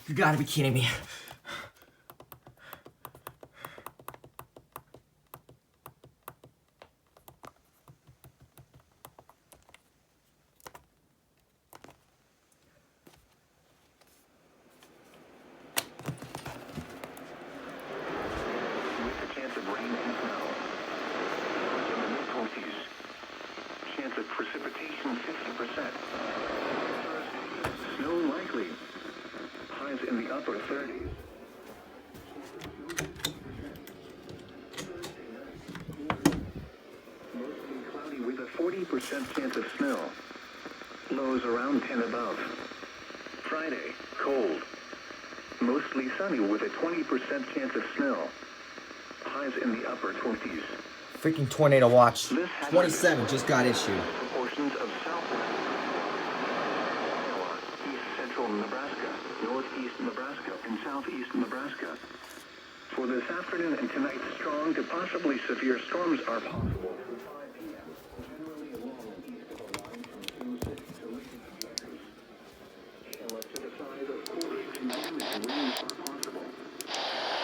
You gotta be kidding me. Chance of precipitation 50%. Snow likely. Highs in the upper 30s. Mostly cloudy with a 40% chance of snow. Lows around 10 above. Friday, cold. Mostly sunny with a 20% chance of snow. Highs in the upper 20s. Freaking tornado watch 27 just got issued. Portions of southwest Iowa, east central Nebraska, northeast Nebraska, and southeast Nebraska. For this afternoon and tonight, strong to possibly severe storms are possible through 5 p.m. Generally along and east of a line from 2-6 to late objectives. Hail to the size of quarters and damage winds are possible.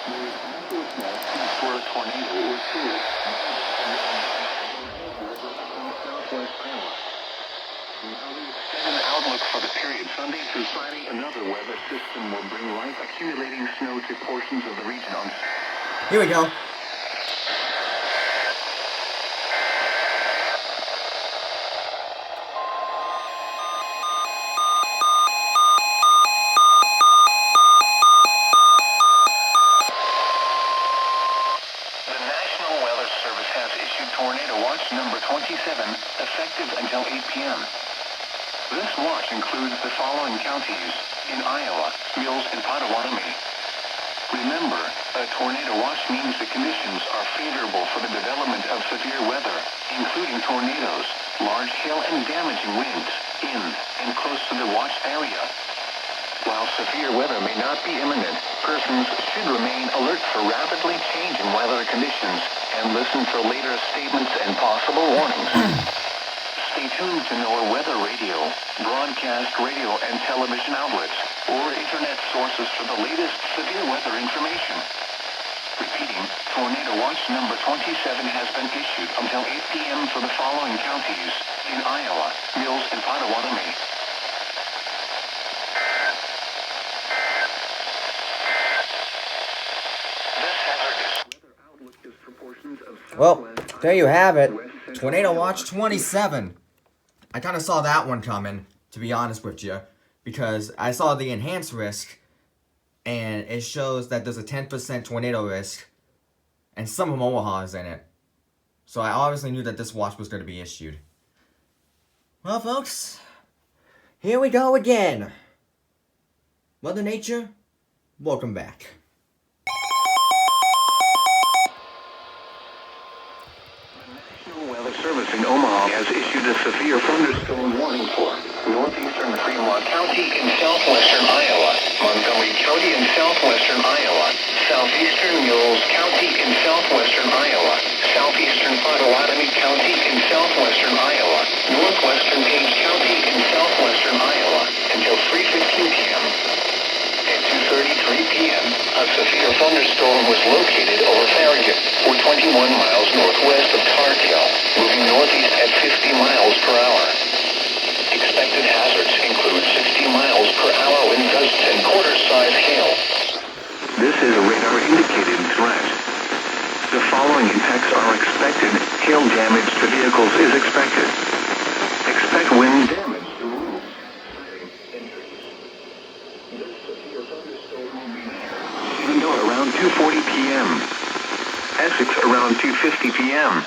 There is also a small chance for a tornado or two. Southwest Iowa. Now the extended outlook for the period Sunday through Friday, another weather system will bring light accumulating snow to portions of the region on. Here we go. Tornado watch number 27, effective until 8 p.m. This watch includes the following counties in Iowa, Mills, and Potawatomi. Remember, a tornado watch means the conditions are favorable for the development of severe weather, including tornadoes, large hail, and damaging winds in and close to the watch area. While severe weather may not be imminent, persons should remain alert for rapidly changing weather conditions and listen for later statements and possible warnings. Stay tuned to NOAA weather radio, broadcast radio and television outlets, or internet sources for the latest severe weather information. Repeating, Tornado Watch number 27 has been issued until 8 p.m. for the following counties in Iowa, Mills, and Potawatomi. Well, there you have it. Tornado Watch 27. I kind of saw that one coming, to be honest with you, because I saw the enhanced risk, and it shows that there's a 10% tornado risk, and some of Omaha is in it. So I obviously knew that this watch was going to be issued. Well, folks, here we go again. Mother Nature, welcome back. Service in Omaha has issued a severe thunderstorm warning for northeastern Fremont County in southwestern Iowa, Montgomery County in southwestern Iowa, southeastern Mills County in southwestern Iowa, southeastern Potawatomi County in southwestern Iowa, northwestern Page County in southwestern Iowa, until 3:15 p.m. At 2:33 p.m., a severe thunderstorm was located over Farragut, or 21 miles northwest of Tarkell, moving northeast at 50 miles per hour. Expected hazards include 60 miles per hour wind gusts and quarter-size hail. This is a radar-indicated threat. The following impacts are expected. Hail damage to vehicles is expected. Expect wind damage to roofs. This severe thunderstorm will be Shenandoah around 2:40 p.m. Essex around 2:50 p.m.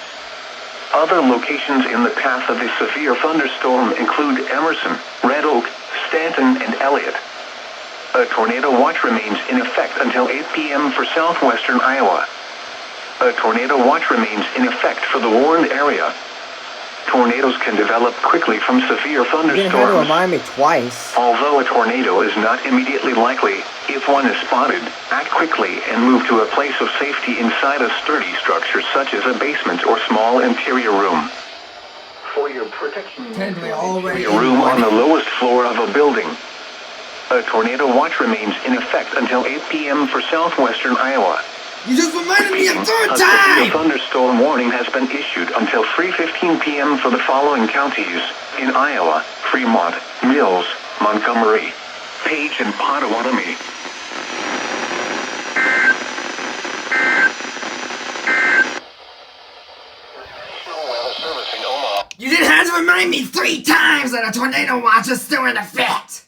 Other locations in the path of the severe thunderstorm include Emerson, Red Oak, Stanton, and Elliott. A tornado watch remains in effect until 8 p.m. for southwestern Iowa. A tornado watch remains in effect for the warned area. Tornadoes can develop quickly from severe thunderstorms. You didn't have to remind me twice. Although a tornado is not immediately likely, if one is spotted, act quickly and move to a place of safety inside a sturdy structure such as a basement or small interior room. For your protection, Technically already a room on the lowest floor of a building. A tornado watch remains in effect until 8 p.m. for southwestern Iowa. You just reminded me a third A time! thunderstorm warning has been issued until 3:15 p.m. for the following counties in Iowa: Fremont, Mills, Montgomery, Page, and Potawatomi. You didn't have to remind me 3 times that a tornado watch is still in effect!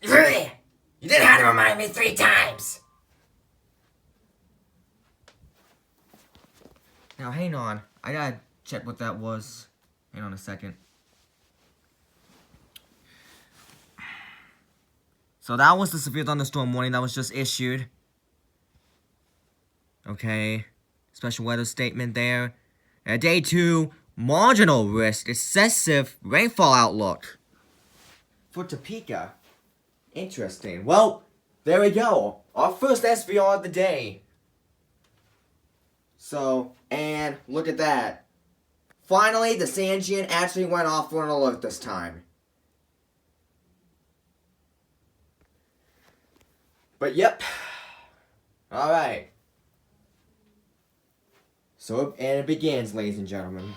Really? You didn't have to remind me 3 times! Now, hang on. I gotta check what that was. Hang on a second. So that was the severe thunderstorm warning that was just issued. Okay. Special weather statement there. Day 2, marginal risk, excessive rainfall outlook. For Topeka. Interesting. Well, there we go. Our first SVR of the day. So, and look at that. Finally, the Sanjian actually went off for an alert this time. But yep. Alright. So, and it begins, ladies and gentlemen.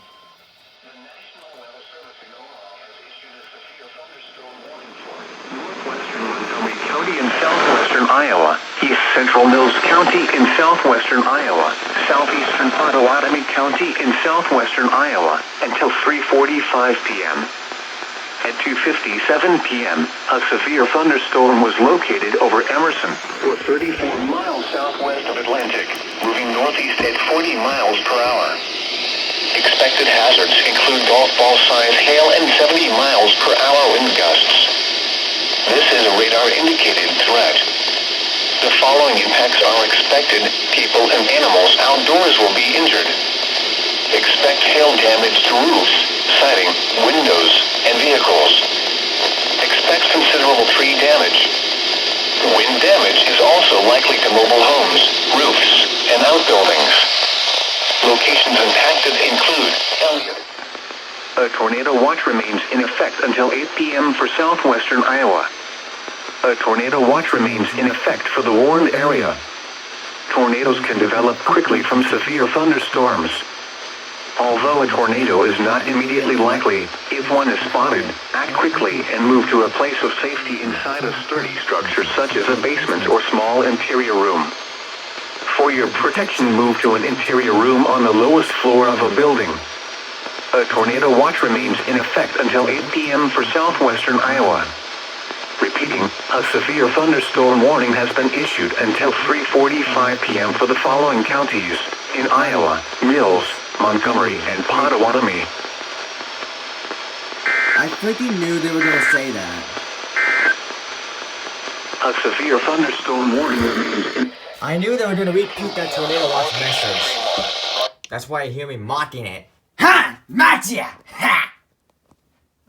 Montgomery County in southwestern Iowa, East Central Mills County in southwestern Iowa, southeastern Potawatomi County in southwestern Iowa, until 3:45 p.m. At 2:57 p.m., a severe thunderstorm was located over Emerson, or 34 miles southwest of Atlantic, moving northeast at 40 miles per hour. Expected hazards include golf ball size hail and 70 miles per hour wind gusts. This is a radar-indicated threat. The following impacts are expected. People and animals outdoors will be injured. Expect hail damage to roofs, siding, windows, and vehicles. Expect considerable tree damage. Wind damage is also likely to mobile homes, roofs, and outbuildings. Locations impacted include Elliott. A tornado watch remains in effect until 8 p.m. for southwestern Iowa. A tornado watch remains in effect for the warned area. Tornadoes can develop quickly from severe thunderstorms. Although a tornado is not immediately likely, if one is spotted, act quickly and move to a place of safety inside a sturdy structure such as a basement or small interior room. For your protection, move to an interior room on the lowest floor of a building. A tornado watch remains in effect until 8 p.m. for southwestern Iowa. Repeating, a severe thunderstorm warning has been issued until 3:45 p.m. for the following counties in Iowa: Mills, Montgomery, and Potawatomi. I freaking knew they were gonna say that. A severe thunderstorm warning remains in... I knew they were gonna repeat that tornado watch message. That's why you hear me mocking it. Ha! Matcha! Ha!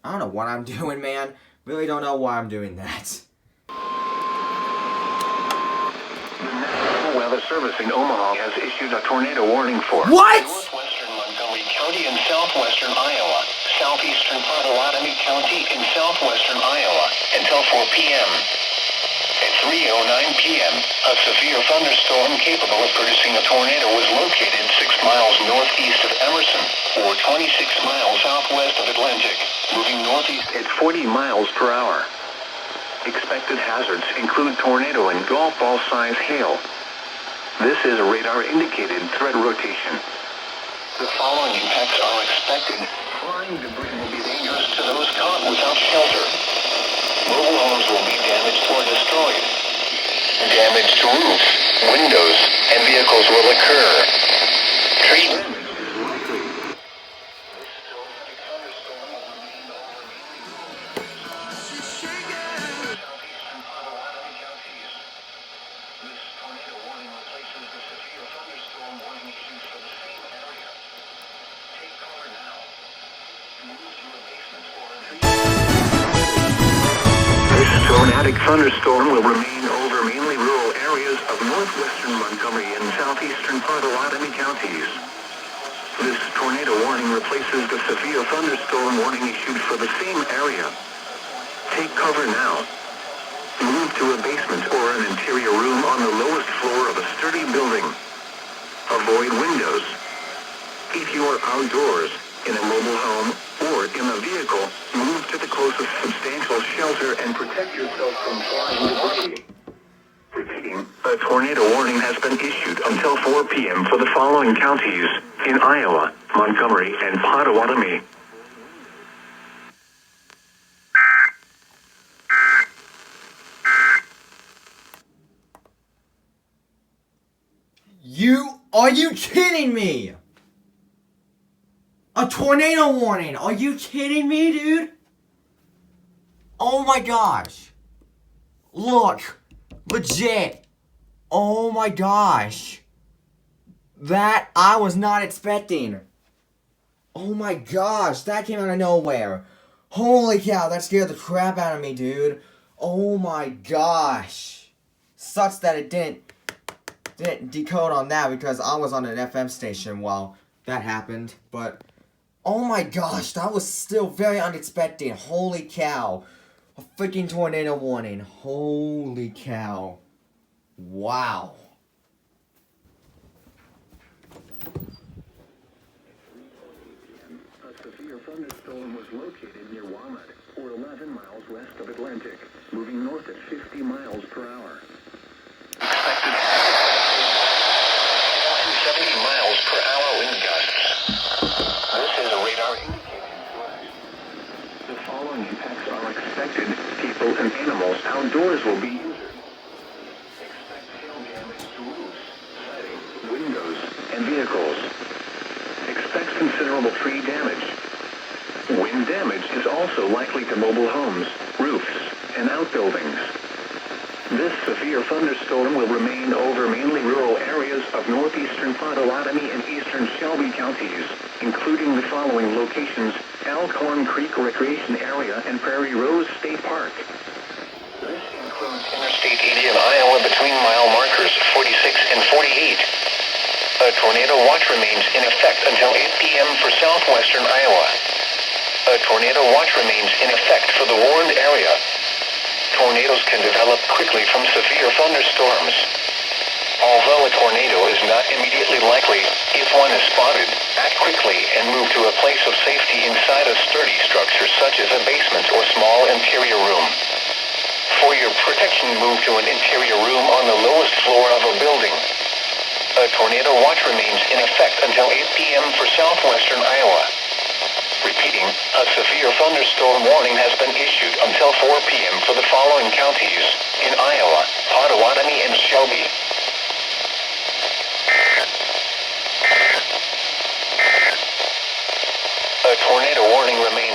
I don't know what I'm doing, man. Really don't know why I'm doing that. The National Weather Service in Omaha has issued a tornado warning for What? northwestern Montgomery County in southwestern Iowa, southeastern Potawatomi County in southwestern Iowa, until 4 p.m. At 3:09 p.m., a severe thunderstorm capable of producing a tornado was located 6 miles northeast of Emerson, or 26 miles southwest of Atlantic, moving northeast at 40 miles per hour. Expected hazards include tornado and golf ball size hail. This is a radar-indicated threat rotation. The following impacts are expected. Flying debris will be dangerous to those caught without shelter. Mobile homes will be damaged or destroyed. Damage to roofs, windows, and vehicles will occur. Tree damage is likely. This tornadic thunderstorm will remain over mainly southeastern Potawatomi counties. This tornado warning replaces the severe thunderstorm warning issued for the same area. Take cover now. Move to a basement or a tree. This tornadic thunderstorm will remain over mainly rural areas of northwestern Montgomery and southeastern Potawatomi counties. This tornado tornado warning replaces the severe thunderstorm warning issued for the same area. Take cover now. Move to a basement or an interior room on the lowest floor of a sturdy building. Avoid windows. If you are outdoors, in a mobile home, or in a vehicle, move to the closest substantial shelter and protect yourself from flying debris. Repeating, a tornado warning has been issued until 4 p.m. for the following counties in Iowa, Montgomery, and Potawatomi. Are you kidding me? A tornado warning. Are you kidding me, dude? Oh my gosh. Look. Legit. Oh my gosh. That I was not expecting. Oh my gosh. That came out of nowhere. Holy cow. That scared the crap out of me, dude. Oh my gosh. Sucks that it didn't decode on that because I was on an FM station while that happened. But, oh my gosh, that was still very unexpected. Holy cow. A freaking tornado warning. Holy cow. Wow. A severe thunderstorm was located near Walnut, or 11 miles west of Atlantic, moving north at 50 miles per hour. Expected 70 miles per hour wind gusts. This is a radar indicating flash. The following impacts are expected. People and animals outdoors will be injured. Expect hail damage to roofs, siding, windows, and vehicles. Expect considerable tree damage. Wind damage is also likely to mobile homes, roofs, and outbuildings. This severe thunderstorm will remain over mainly rural areas of northeastern Potawatomi and eastern Shelby counties, including the following locations: Elkhorn Creek Recreation Area and Prairie Rose State Park. This includes Interstate 80 in Iowa between mile markers 46 and 48. A tornado watch remains in effect until 8 p.m. for southwestern Iowa. A tornado watch remains in effect for the warned area. Tornadoes can develop quickly from severe thunderstorms. Although a tornado is not immediately likely, if one is spotted, act quickly and move to a place of safety inside a sturdy structure such as a basement or small interior room. For your protection, move to an interior room on the lowest floor of a building. A tornado watch remains in effect until 8 p.m. for southwestern Iowa. Repeating, a severe thunderstorm warning has been issued until 4 p.m. for the following counties in Iowa, Potawatomi, and Shelby. A tornado warning remains